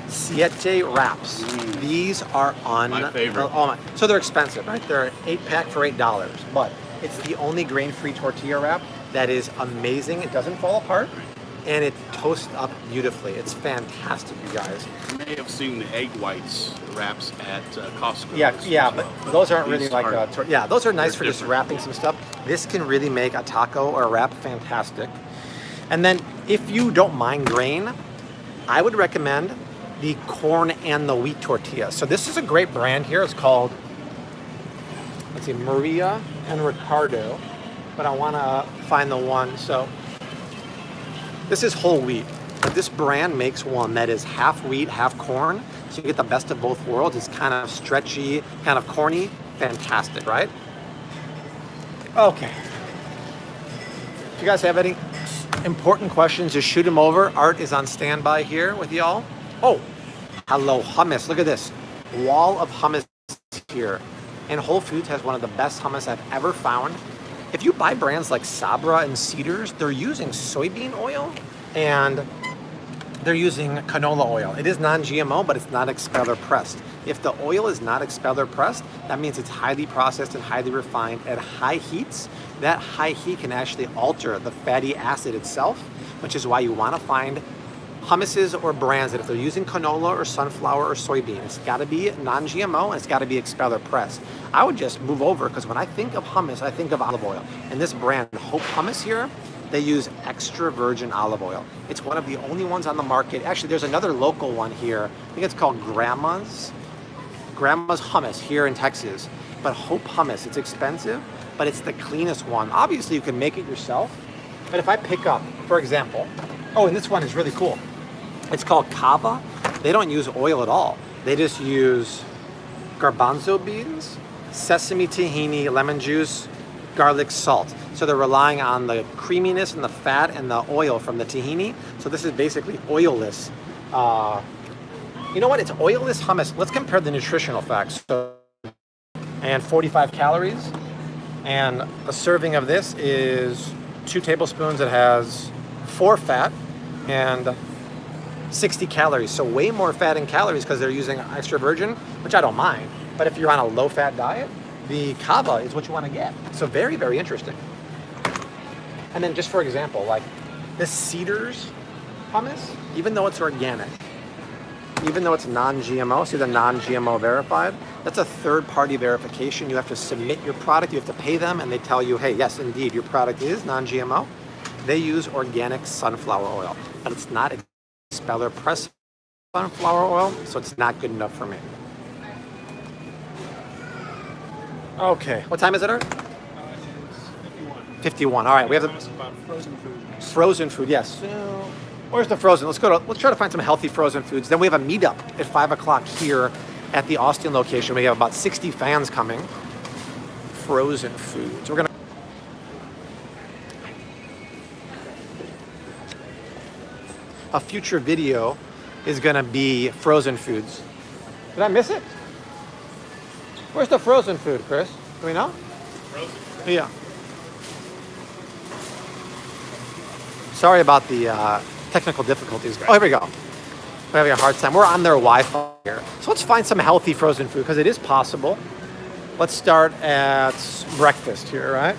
siete wraps. These are My favorite. So they're expensive, right? They're an 8-pack for $8, but it's the only grain-free tortilla wrap that is amazing. It doesn't fall apart, and it toasts up beautifully. It's fantastic, you guys. You may have seen the egg whites wraps at Costco. Yeah, as but well. those aren't really These like aren't- those are nice for they're just different. wrapping some stuff. This can really make a taco or a wrap fantastic. And then if you don't mind grain, I would recommend the corn and the wheat tortilla. So this is a great brand here. It's called, let's see, Maria and Ricardo, but I want to find the one. So this is whole wheat, but this brand makes one that is half wheat, half corn. So you get the best of both worlds. It's kind of stretchy, kind of corny. Fantastic, right? Okay. If you guys have any important questions, just shoot them over. Art is on standby here with y'all. Oh, hello, hummus. Look at this. Wall of hummus here. And Whole Foods has one of the best hummus I've ever found. If you buy brands like Sabra and Cedars, they're using soybean oil and they're using canola oil. It is non-GMO, but it's not expeller pressed. If the oil is not expeller pressed, that means it's highly processed and highly refined at high heats. That high heat can actually alter the fatty acid itself, which is why you want to find hummuses or brands that if they're using canola or sunflower or soybean, it's got to be non-GMO and it's got to be expeller pressed. I would just move over because when I think of hummus, I think of olive oil. And this brand, Hope Hummus here, they use extra virgin olive oil. It's one of the only ones on the market. Actually, there's another local one here. I think it's called Grandma's Hummus here in Texas. But Hope Hummus, it's expensive, but it's the cleanest one. Obviously, you can make it yourself. But if I pick up, for example, oh, and this one is really cool. It's called Kava. They don't use oil at all. They just use garbanzo beans, sesame tahini, lemon juice, garlic, salt. So they're relying on the creaminess and the fat and the oil from the tahini. So this is basically oilless. You know what? It's oilless hummus. Let's compare the nutritional facts. So, and 45 calories. And a serving of this is 2 tablespoons. It has 4 fat and 60 calories, so way more fat and calories because they're using extra virgin, which I don't mind. But if you're on a low-fat diet, the kava is what you want to get. So very, very interesting. And then just for example, like this Cedars hummus, even though it's organic, even though it's non-GMO, see the non-GMO verified, that's a third-party verification. You have to submit your product, you have to pay them, and they tell you, hey, yes, indeed, your product is non-GMO. They use organic sunflower oil, but it's not expeller pressed sunflower oil, so it's not good enough for me. Okay, what time is it, Art? It's 51. 51. All right, we have the About frozen food. frozen food. Yes. So, where's the frozen? Let's try to find some healthy frozen foods. Then we have a meetup at 5 o'clock here at the Austin location. We have about 60 fans coming. Frozen foods. We're gonna. A future video is gonna be frozen foods. Did I miss it? Where's the frozen food, Chris? Do we know? Frozen. Yeah. Sorry about the technical difficulties. Oh, here we go. We're having a hard time. We're on their Wi-Fi here. So let's find some healthy frozen food because it is possible. Let's start at breakfast here, right?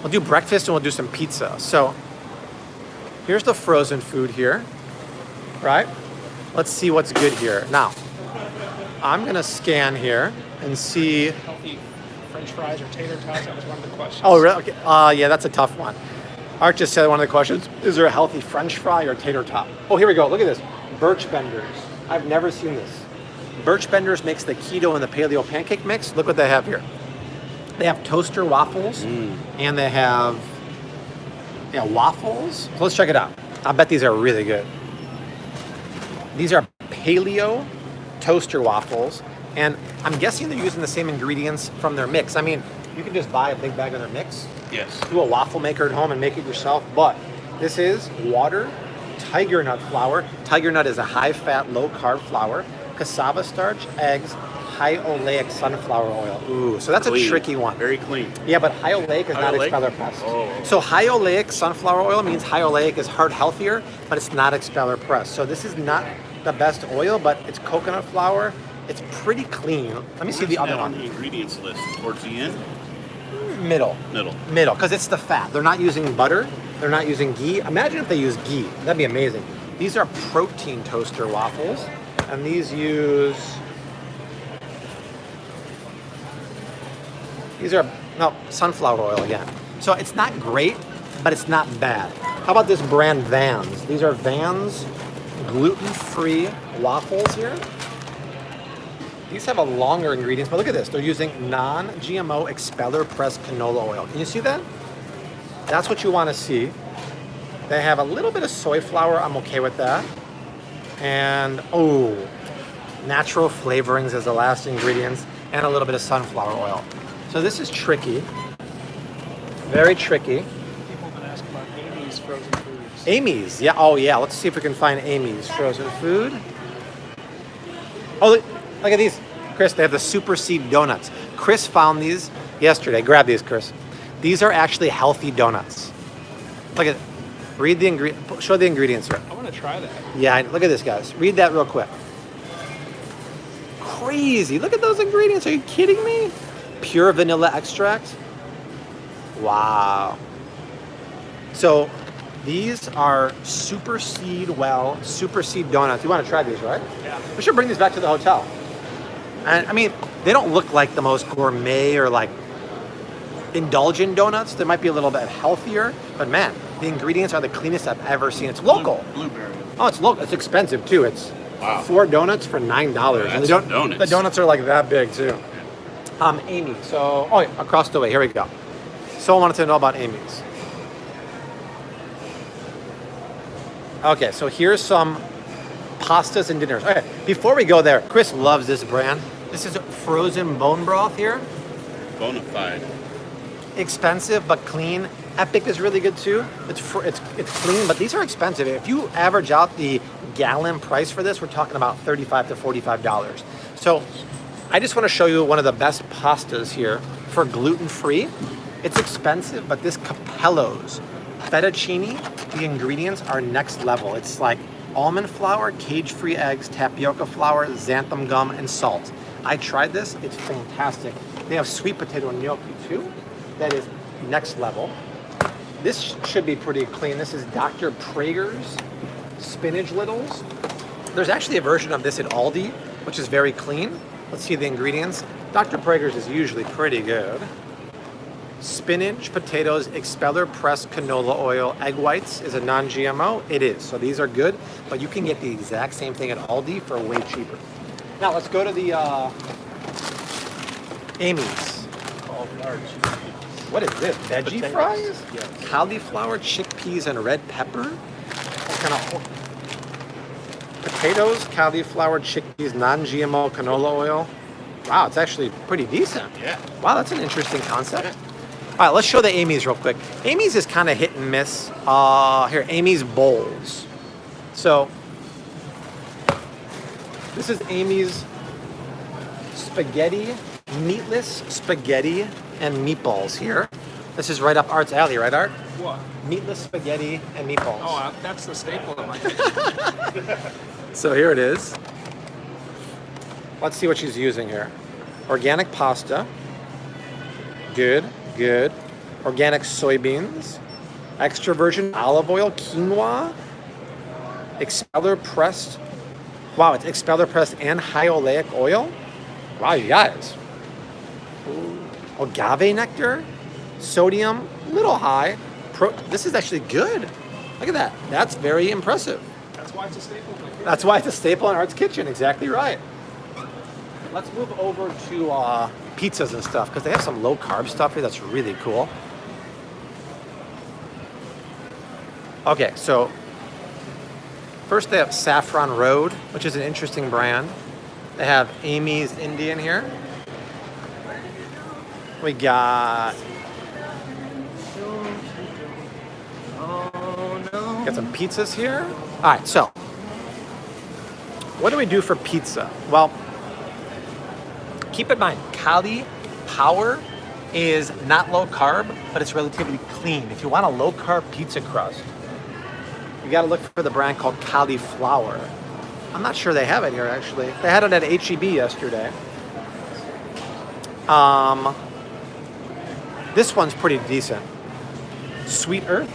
We'll do breakfast and we'll do some pizza. So here's the frozen food here, right? Let's see what's good here. Now, I'm gonna scan here and see. Healthy French fries or tater tots? That was one of the questions. Oh, really? Okay. Yeah, that's a tough one. Art just said one of the questions, is there a healthy French fry or tater tot? Oh, here we go. Look at this. Birch Benders. I've never seen this. Birch Benders makes the keto and the paleo pancake mix. Look what they have here. They have toaster waffles and they have waffles. So let's check it out. I bet these are really good. These are paleo toaster waffles, and I'm guessing they're using the same ingredients from their mix. I mean, you can just buy a big bag of their mix, Yes. do a waffle maker at home and make it yourself, but this is water, tiger nut flour. Tiger nut is a high-fat, low-carb flour, cassava starch, eggs, high oleic sunflower oil. Ooh, so that's Clean. a tricky one. Very clean. Yeah, but high oleic is High not oleic? expeller pressed. Oh. So high oleic sunflower oil means high oleic is heart healthier, but it's not expeller pressed. So this is not the best oil, but it's coconut flour. It's pretty clean. Let me see the Where's other that on one. the ingredients list towards the end. Middle. Middle. Because it's the fat. They're not using butter. They're not using ghee. Imagine if they use ghee. That'd be amazing. These are protein toaster waffles, and these use. These are sunflower oil again. So it's not great, but it's not bad. How about this brand Vans? These are Vans gluten-free waffles here. These have a longer ingredients, but look at this. They're using non-GMO expeller pressed canola oil. Can you see that? That's what you want to see. They have a little bit of soy flour. I'm okay with that. And, natural flavorings as the last ingredients, and a little bit of sunflower oil. So this is tricky. Very tricky. People have been asking about Amy's frozen foods. Amy's, yeah. Oh, yeah. Let's see if we can find Amy's frozen food. Oh, look at these. Chris, they have the Super Seed donuts. Chris found these yesterday. Grab these, Chris. These are actually healthy donuts. Look at, read the ingredient. Show the ingredients here. I want to try that. Yeah, look at this, guys. Read that real quick. Crazy. Look at those ingredients. Are you kidding me? Pure vanilla extract. Wow. So these are Super Seed donuts. You want to try these, right? Yeah. We should bring these back to the hotel. And I mean, they don't look like the most gourmet or like indulgent donuts. They might be a little bit healthier, but man, the ingredients are the cleanest I've ever seen. It's local. Blueberry. Oh, it's local. It's expensive too. It's Wow. 4 donuts for $9. And That's some donuts. the donuts are like that big too. Amy. So, across the way. Here we go. So I wanted to know about Amy's. Okay, so here's some pastas and dinners. Okay, before we go there, Chris loves this brand. This is frozen bone broth here. Bonafide. Expensive but clean. Epic is really good too. It's clean, but these are expensive. If you average out the gallon price for this, we're talking about $35 to $45. So I just want to show you one of the best pastas here for gluten-free. It's expensive, but this Capello's fettuccine, the ingredients are next level. It's like almond flour, cage-free eggs, tapioca flour, xanthan gum, and salt. I tried this. It's fantastic. They have sweet potato gnocchi too. That is next level. This should be pretty clean. This is Dr. Prager's spinach littles. There's actually a version of this at Aldi, which is very clean. Let's see the ingredients. Dr. Prager's is usually pretty good. Spinach, potatoes, expeller pressed canola oil, egg whites is a non-GMO. It is. So these are good, but you can get the exact same thing at Aldi for way cheaper. Now let's go to the Amy's. What is this? Veggie Potatoes. fries? Yes. Cauliflower, chickpeas, and red pepper? What kind of potatoes, cauliflower, chickpeas, non-GMO canola oil? Wow, it's actually pretty decent. Yeah. Wow, that's an interesting concept. All right, let's show the Amy's real quick. Amy's is kind of hit and miss. Here, Amy's bowls. So, this is Amy's spaghetti, meatless spaghetti and meatballs here. This is right up Art's alley, right, Art? What? Meatless spaghetti and meatballs. Oh, that's the staple of my kitchen. So here it is. Let's see what she's using here. Organic pasta. Good, good. Organic soybeans. Extra virgin olive oil, quinoa. Expeller pressed. Wow, it's expeller pressed and high oleic oil. Wow, you guys. Agave nectar. Sodium, little high. This is actually good. Look at that. That's very impressive. That's why it's a staple of my kitchen. That's why it's a staple in Art's kitchen. Exactly right. Let's move over to pizzas and stuff because they have some low carb stuff here that's really cool. Okay, so first they have Saffron Road, which is an interesting brand. They have Amy's Indian here. We got some pizzas here. All right, so what do we do for pizza? Well, keep in mind, Cali Power is not low carb, but it's relatively clean. If you want a low carb pizza crust, you got to look for the brand called Cauliflower. I'm not sure they have it here actually. They had it at HEB yesterday. This one's pretty decent. Sweet Earth.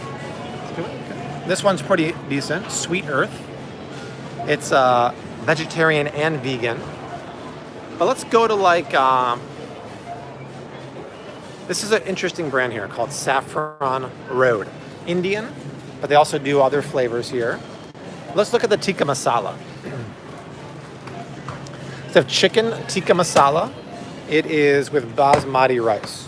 This one's pretty decent. Sweet Earth. It's vegetarian and vegan. But let's go to like, this is an interesting brand here called Saffron Road. Indian, but they also do other flavors here. Let's look at the tikka masala. So chicken tikka masala. It is with basmati rice.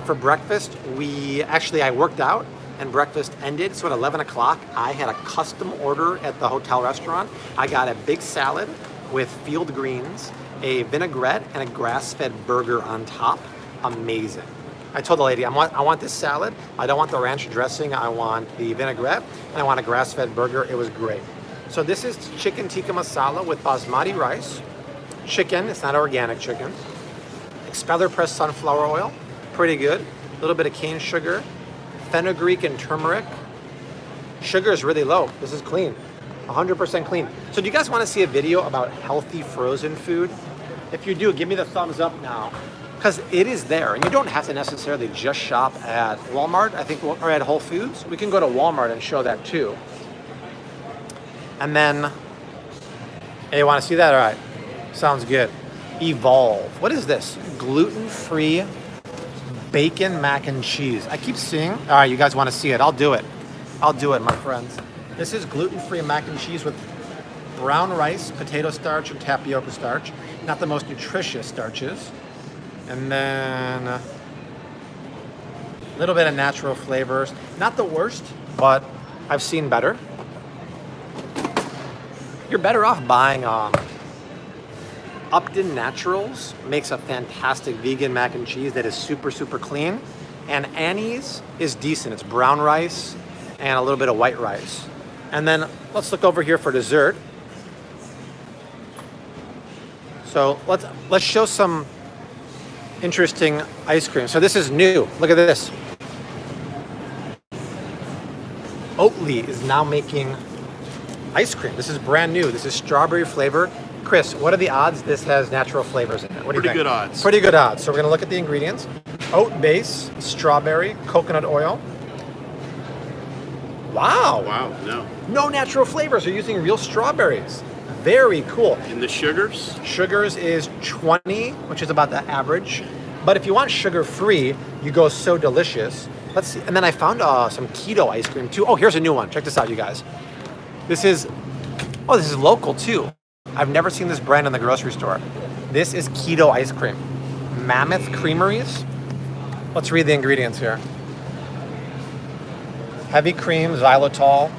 For breakfast, I worked out and breakfast ended. So at 11 o'clock, I had a custom order at the hotel restaurant. I got a big salad with field greens, a vinaigrette, and a grass-fed burger on top. Amazing. I told the lady, I want this salad. I don't want the ranch dressing. I want the vinaigrette, and I want a grass-fed burger. It was great. So this is chicken tikka masala with basmati rice. Chicken, it's not organic chicken. Expeller pressed sunflower oil. Pretty good. A little bit of cane sugar, fenugreek and turmeric. Sugar is really low. This is clean, 100% clean. So do you guys want to see a video about healthy frozen food? If you do, give me the thumbs up now, because it is there. And you don't have to necessarily just shop at Walmart, I think, or at Whole Foods. We can go to Walmart and show that too. And then, hey, you want to see that? All right, sounds good. Evolve. What is this? Gluten-free bacon mac and cheese. I keep seeing. All right, you guys want to see it? I'll do it. I'll do it, my friends. This is gluten-free mac and cheese with brown rice, potato starch, and tapioca starch. Not the most nutritious starches. And then a little bit of natural flavors. Not the worst, but I've seen better. You're better off buying Upton Naturals makes a fantastic vegan mac and cheese that is super, super clean. And Annie's is decent. It's brown rice and a little bit of white rice. And then let's look over here for dessert. So let's show some interesting ice cream. So this is new. Look at this. Oatly is now making ice cream. This is brand new. This is strawberry flavor. Chris, what are the odds this has natural flavors in it? What do you think? Pretty good odds. Pretty good odds. So we're gonna look at the ingredients. Oat base, strawberry, coconut oil. Wow. Wow, no. No natural flavors. You're using real strawberries. Very cool. And the sugars? Sugars is 20, which is about the average. But if you want sugar-free, you go So Delicious. Let's see. And then I found some keto ice cream too. Oh, here's a new one. Check this out, you guys. This is local too. I've never seen this brand in the grocery store. This is keto ice cream. Mammoth Creameries. Let's read the ingredients here. Heavy cream, xylitol,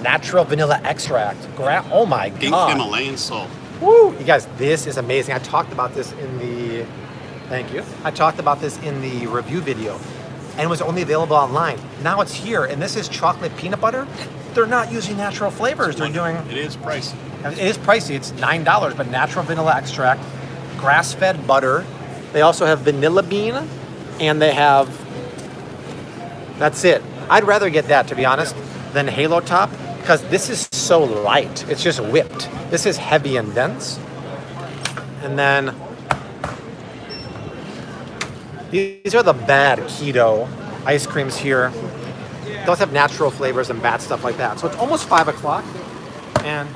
natural vanilla extract. Oh my Pink God. Himalayan salt. Woo! You guys, this is amazing. I talked about this in the, thank you. I talked about this in the review video and it was only available online. Now it's here and this is chocolate peanut butter. They're not using natural flavors. They're doing, It is pricey. it is pricey. It's $9, but natural vanilla extract, grass-fed butter. They also have vanilla bean and they have, that's it. I'd rather get that, to be honest, than Halo Top because this is so light. It's just whipped. This is heavy and dense. And then these are the bad keto ice creams here. Those have natural flavors and bad stuff like that. So it's almost 5 o'clock. And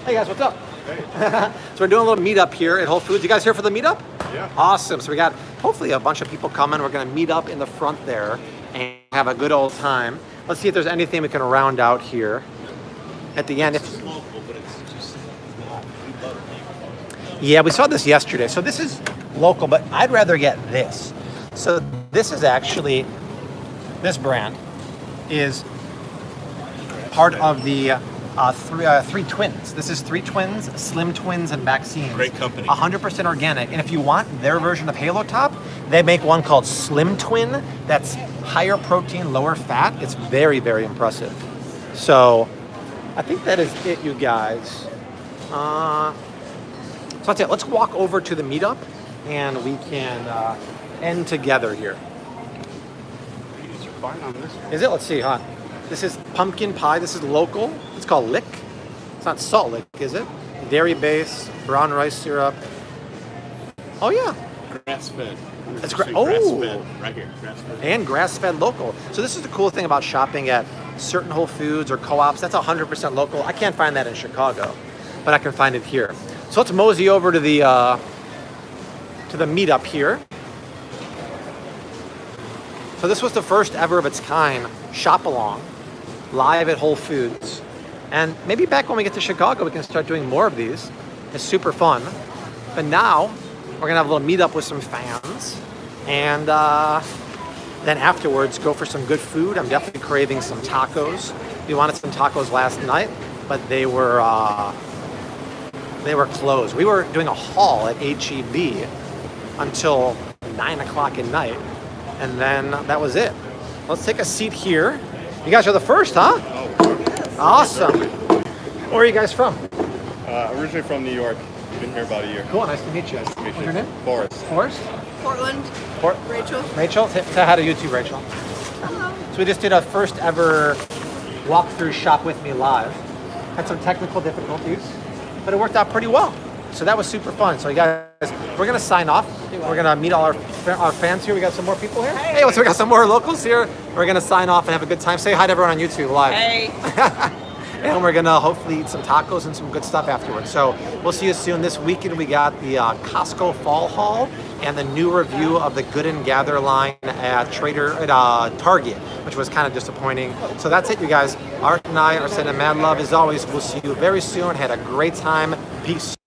hey guys, what's up? Hey. So we're doing a little meetup here at Whole Foods. You guys here for the meetup? Yeah. Awesome. So we got hopefully a bunch of people coming. We're going to meet up in the front there and have a good old time. Let's see if there's anything we can round out here at the end. It's local, but it's just not too butter. Yeah, we saw this yesterday. So this is local, but I'd rather get this. So this is actually, this brand is part of the Three Twins. This is Three Twins, Slim Twins, and Vaccines. Great company. 100% organic. And if you want their version of Halo Top, they make one called Slim Twin that's higher protein, lower fat. It's very, very impressive. So I think that is it, you guys. So that's it. Let's walk over to the meetup and we can end together here. These are fine on this one. Is it? Let's see, huh? This is pumpkin pie. This is local. It's called Lick. It's not Salt Lick, is it? Dairy base, brown rice syrup. Oh yeah, Grass-fed. It's 100% oh. grass-fed. Right here, grass-fed. and grass-fed local. So this is the cool thing about shopping at certain Whole Foods or co-ops. That's 100% local. I can't find that in Chicago, but I can find it here. So let's mosey over to the meetup here. So this was the first ever of its kind shop along, live at Whole Foods. And maybe back when we get to Chicago, we can start doing more of these. It's super fun. But now we're gonna have a little meetup with some fans. And then afterwards, go for some good food. I'm definitely craving some tacos. We wanted some tacos last night, but they were closed. We were doing a haul at HEB until 9 o'clock at night. And then that was it. Let's take a seat here. You guys are the first, huh? Oh, Awesome. Where are you guys from? Originally from New York. Been here about a year. Cool, nice to meet you. Nice to meet What's you. your name? Forrest. Forrest? Portland. Rachel. Rachel? Say hi to you too, Rachel. Hello. So we just did our first ever walkthrough Shop With Me live. Had some technical difficulties, but it worked out pretty well. So that was super fun. So you guys, we're gonna sign off. We're gonna meet all our fans here. We got some more people here. Hey, so we got some more locals here. We're gonna sign off and have a good time. Say hi to everyone on YouTube live. Hey. And we're gonna hopefully eat some tacos and some good stuff afterwards. So we'll see you soon. This weekend we got the Costco Fall Haul and the new review of the Good and Gather line at Target, which was kind of disappointing. So that's it, you guys. Art and I are sending mad love as always. We'll see you very soon. Had a great time. Peace.